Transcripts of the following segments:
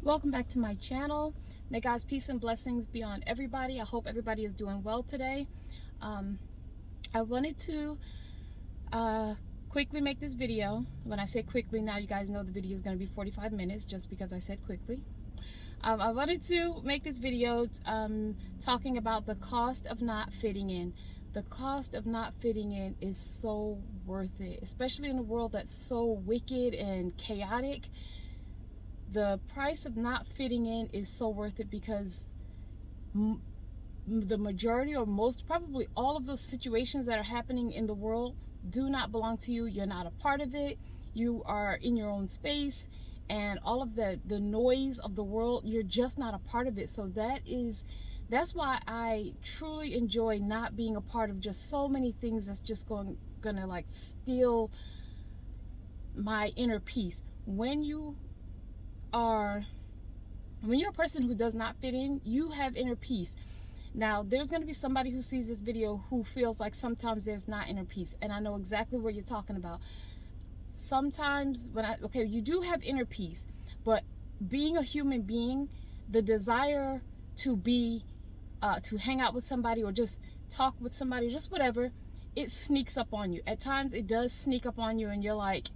Welcome back to my channel. May God's peace and blessings be on everybody. I hope everybody is doing well today. I wanted to quickly make this video. When I say quickly, now you guys know the video is going to be 45 minutes just because I said quickly. I wanted to make this video talking about the cost of not fitting in. The cost of not fitting in is so worth it, especially in a world that's so wicked and chaotic. The price of not fitting in is so worth it because the majority or most, probably all of those situations that are happening in the world do not belong to you. You're not a part of it. You are in your own space, and all of the noise of the world, you're just not a part of it. So that's why I truly enjoy not being a part of just so many things that's just gonna like steal my inner peace. When you're a person who does not fit in, you have inner peace. Now, there's going to be somebody who sees this video who feels like sometimes there's not inner peace, and I know exactly what you're talking about. Sometimes you do have inner peace, but being a human being, the desire to to hang out with somebody or just talk with somebody, just whatever, it sneaks up on you. At times it does sneak up on you and you're like,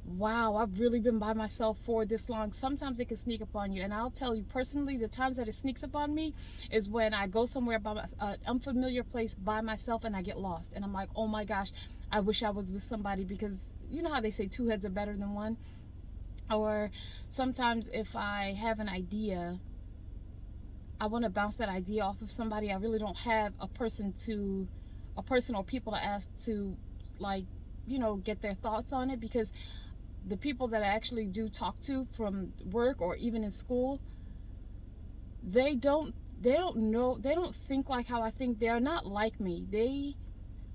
wow, I've really been by myself for this long. Sometimes it can sneak up on you, and I'll tell you personally, the times that it sneaks up on me is when I go somewhere by an unfamiliar place by myself and I get lost, and I'm like, oh my gosh, I wish I was with somebody, because you know how they say two heads are better than one. Or sometimes if I have an idea, I want to bounce that idea off of somebody. I really don't have a person or people to ask to, like, get their thoughts on it, because the people that I actually do talk to from work or even in school, they don't think like how I think. They're not like me.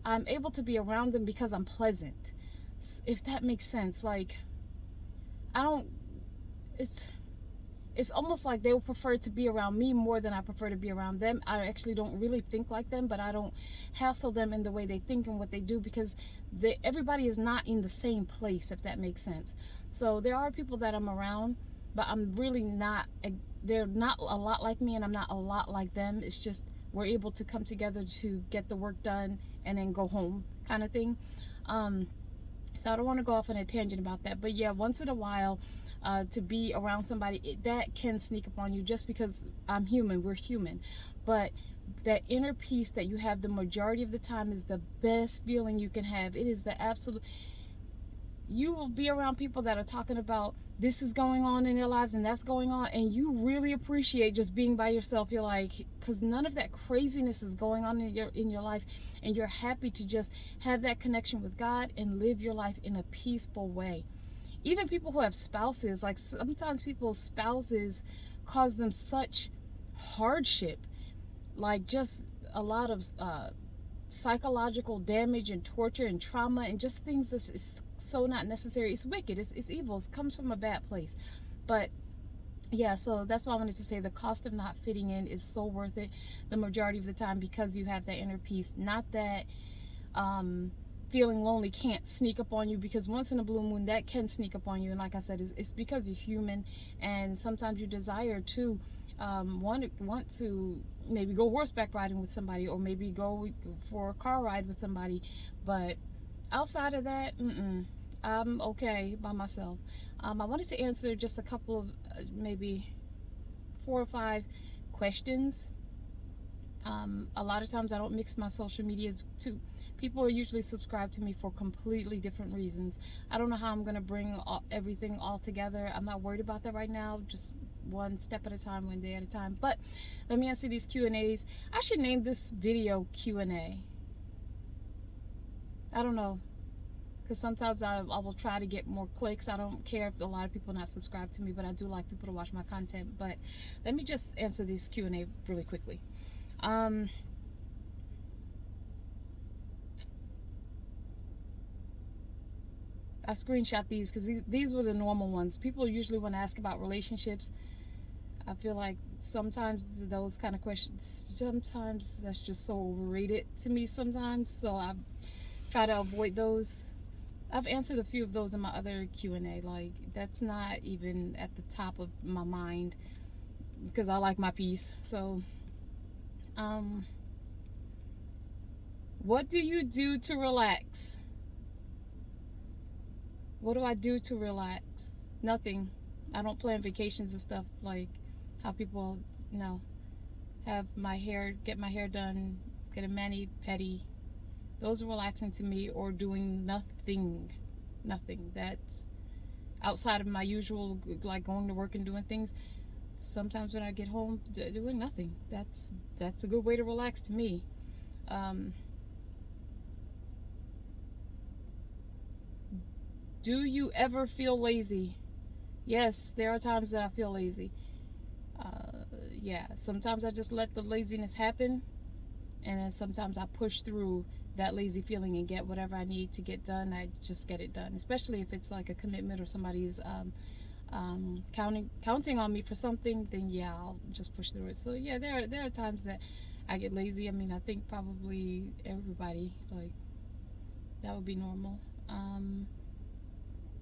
I'm able to be around them because I'm pleasant, if that makes sense. Like, I don't it's almost like they would prefer to be around me more than I prefer to be around them. I actually don't really think like them, but I don't hassle them in the way they think and what they do, because everybody is not in the same place, if that makes sense. So there are people that I'm around, but I'm really not, they're not a lot like me, and I'm not a lot like them. It's just we're able to come together to get the work done and then go home, kind of thing. So I don't want to go off on a tangent about that, but yeah, once in a while, to be around somebody, that can sneak up on you, just because I'm human, we're human. But that inner peace that you have the majority of the time is the best feeling you can have. It is the absolute. You will be around people that are talking about this is going on in their lives and that's going on, and you really appreciate just being by yourself. You're like, because none of that craziness is going on in your life, and you're happy to just have that connection with God and live your life in a peaceful way. Even people who have spouses, like sometimes people's spouses cause them such hardship, like just a lot of psychological damage and torture and trauma and just things that's so not necessary. It's wicked, it's evil, it comes from a bad place. But yeah, so that's why I wanted to say the cost of not fitting in is so worth it the majority of the time, because you have that inner peace. Not that feeling lonely can't sneak up on you, because once in a blue moon that can sneak up on you, and like I said, it's because you're human, and sometimes you desire to want to maybe go horseback riding with somebody, or maybe go for a car ride with somebody. But outside of that, I'm okay by myself. I wanted to answer just a couple of maybe 4 or 5 questions. A lot of times I don't mix my social medias too. People are usually subscribed to me for completely different reasons. I don't know how I'm going to bring everything all together. I'm not worried about that right now. Just one step at a time, one day at a time. But let me answer these Q&As. I should name this video Q&A. I don't know, because sometimes I will try to get more clicks. I don't care if a lot of people are not subscribed to me, but I do like people to watch my content. But let me just answer this Q&A really quickly. I screenshot these because these were the normal ones. People usually want to ask about relationships. I feel like sometimes those kind of questions, sometimes that's just so overrated to me sometimes. So I try to avoid those. I've answered a few of those in my other Q&A. Like, that's not even at the top of my mind because I like my peace. So, um, what do you do to relax? What do I do to relax? Nothing. I don't plan vacations and stuff like how people, you know, get my hair done, get a mani pedi. Those are relaxing to me, or doing nothing. Nothing. That's outside of my usual, like going to work and doing things. Sometimes when I get home, doing nothing. That's a good way to relax to me. Um, do you ever feel lazy? Yes, there are times that I feel lazy. Yeah, sometimes I just let the laziness happen, and then sometimes I push through that lazy feeling and get whatever I need to get done. I just get it done, especially if it's like a commitment or somebody's counting on me for something. Then yeah, I'll just push through it. So yeah, there are times that I get lazy. I mean, I think probably everybody, like, that would be normal.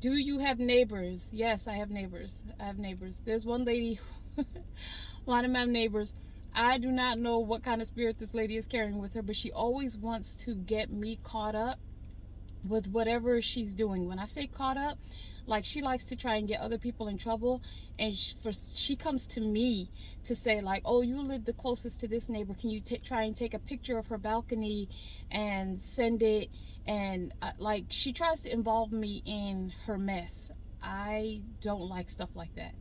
Do you have neighbors? Yes, I have neighbors. I have neighbors. There's one lady, one of my neighbors. I do not know what kind of spirit this lady is carrying with her, but she always wants to get me caught up with whatever she's doing. When I say caught up, like, she likes to try and get other people in trouble, and she comes to me to say, like, oh, you live the closest to this neighbor, can you try and take a picture of her balcony and send it? And like, she tries to involve me in her mess. I don't like stuff like that.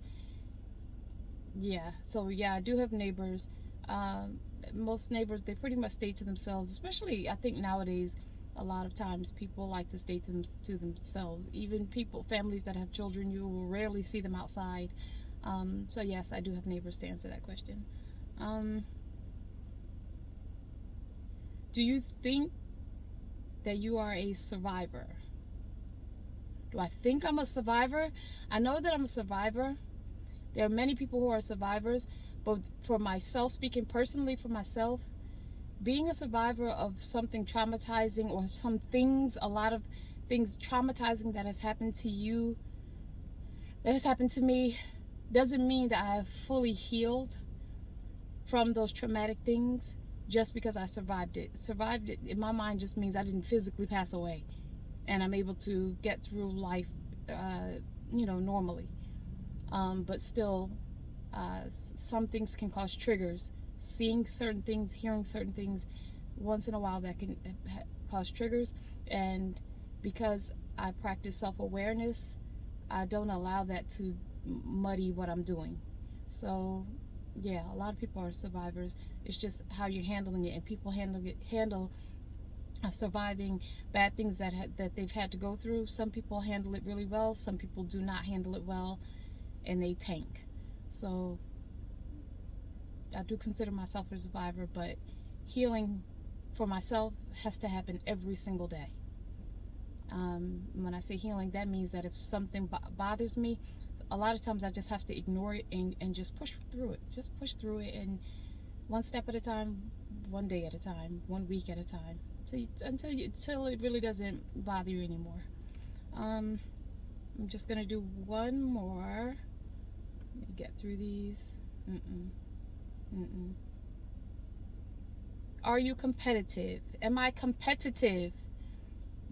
Yeah, so yeah, I do have neighbors. um, Most neighbors, they pretty much stay to themselves, especially I think nowadays. A lot of times people like to stay to themselves. Even people, families that have children, you will rarely see them outside. So yes, I do have neighbors, to answer that question. um, do you think that you are a survivor? Do I think I'm a survivor? I know that I'm a survivor. There are many people who are survivors, but for myself, speaking personally for myself, being a survivor of something traumatizing, or some things, a lot of things traumatizing that has happened to you, that has happened to me, doesn't mean that I have fully healed from those traumatic things just because I survived it. Survived it in my mind just means I didn't physically pass away, and I'm able to get through life, normally. But still, some things can cause triggers. Seeing certain things, hearing certain things, once in a while, that can cause triggers. And because I practice self-awareness, I don't allow that to muddy what I'm doing. So yeah, a lot of people are survivors. It's just how you're handling it, and people handle surviving bad things that they've had to go through. Some people handle it really well, some people do not handle it well, and they tank. So I do consider myself a survivor, but healing for myself has to happen every single day. When I say healing, that means that if something bothers me, a lot of times I just have to ignore it, and just push through it. Just push through it, and one step at a time, one day at a time, one week at a time, until it really doesn't bother you anymore. Um, I'm just gonna do one more. Let me get through these. Mm-mm. Mm-mm. Are you competitive? Am I competitive?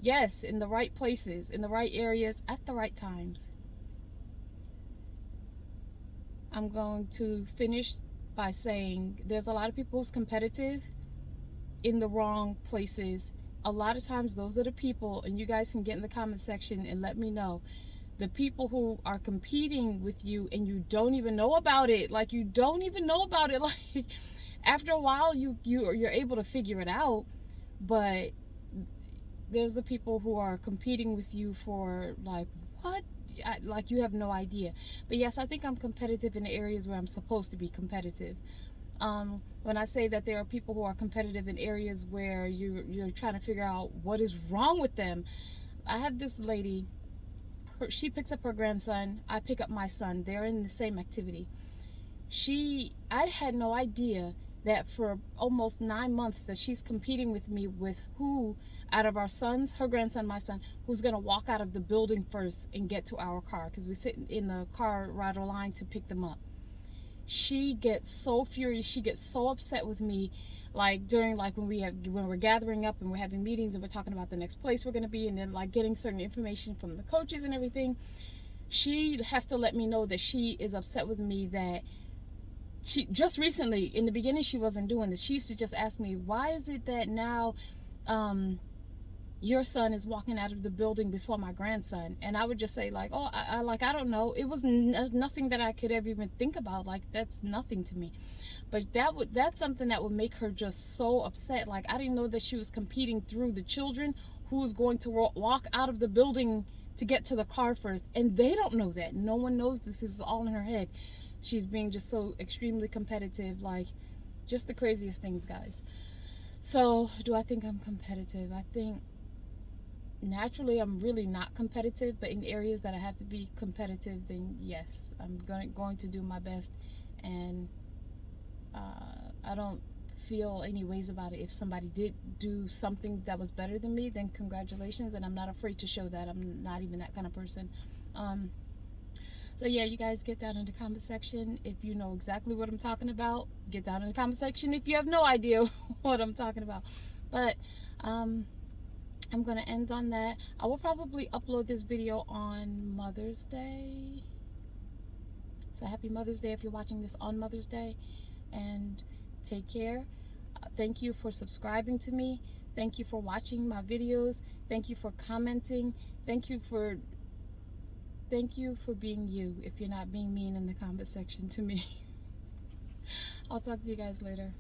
Yes, in the right places, in the right areas, at the right times. I'm going to finish by saying there's a lot of people who's competitive in the wrong places. A lot of times those are the people, and you guys can get in the comment section and let me know, the people who are competing with you and you don't even know about it. Like, you don't even know about it. Like, after a while you're able to figure it out, but there's the people who are competing with you for, like, what? Like, you have no idea. But yes, I think I'm competitive in the areas where I'm supposed to be competitive. When I say that there are people who are competitive in areas where you're trying to figure out what is wrong with them. I have this lady, she picks up her grandson, I pick up my son, they're in the same activity. I had no idea that for almost 9 months that she's competing with me with who out of our sons, her grandson, my son, who's going to walk out of the building first and get to our car, because we sit in the car rider line to pick them up. She gets so furious, she gets so upset with me, like during, like when we're gathering up and we're having meetings and we're talking about the next place we're going to be, and then like getting certain information from the coaches and everything. She has to let me know that she is upset with me, that she just recently, in the beginning she wasn't doing this. She used to just ask me, why is it that now your son is walking out of the building before my grandson? And I would just say like, oh, I don't know. It was nothing that I could ever even think about. Like, that's nothing to me. But that's something that would make her just so upset. Like, I didn't know that she was competing through the children who's going to walk out of the building to get to the car first, and they don't know that. No one knows this. Is all in her head. She's being just so extremely competitive, like just the craziest things, guys. So do I think I'm competitive? I think naturally I'm really not competitive, but in areas that I have to be competitive, then yes, I'm going to do my best. And I don't feel any ways about it. If somebody did do something that was better than me, then congratulations, and I'm not afraid to show that. I'm not even that kind of person. So yeah, you guys get down in the comment section if you know exactly what I'm talking about. Get down in the comment section if you have no idea what I'm talking about. But I'm gonna end on that. I will probably upload this video on Mother's Day. So happy Mother's Day if you're watching this on Mother's Day, and take care. Thank you for subscribing to me. Thank you for watching my videos. Thank you for commenting. Thank you for being you, if you're not being mean in the comment section to me. I'll talk to you guys later.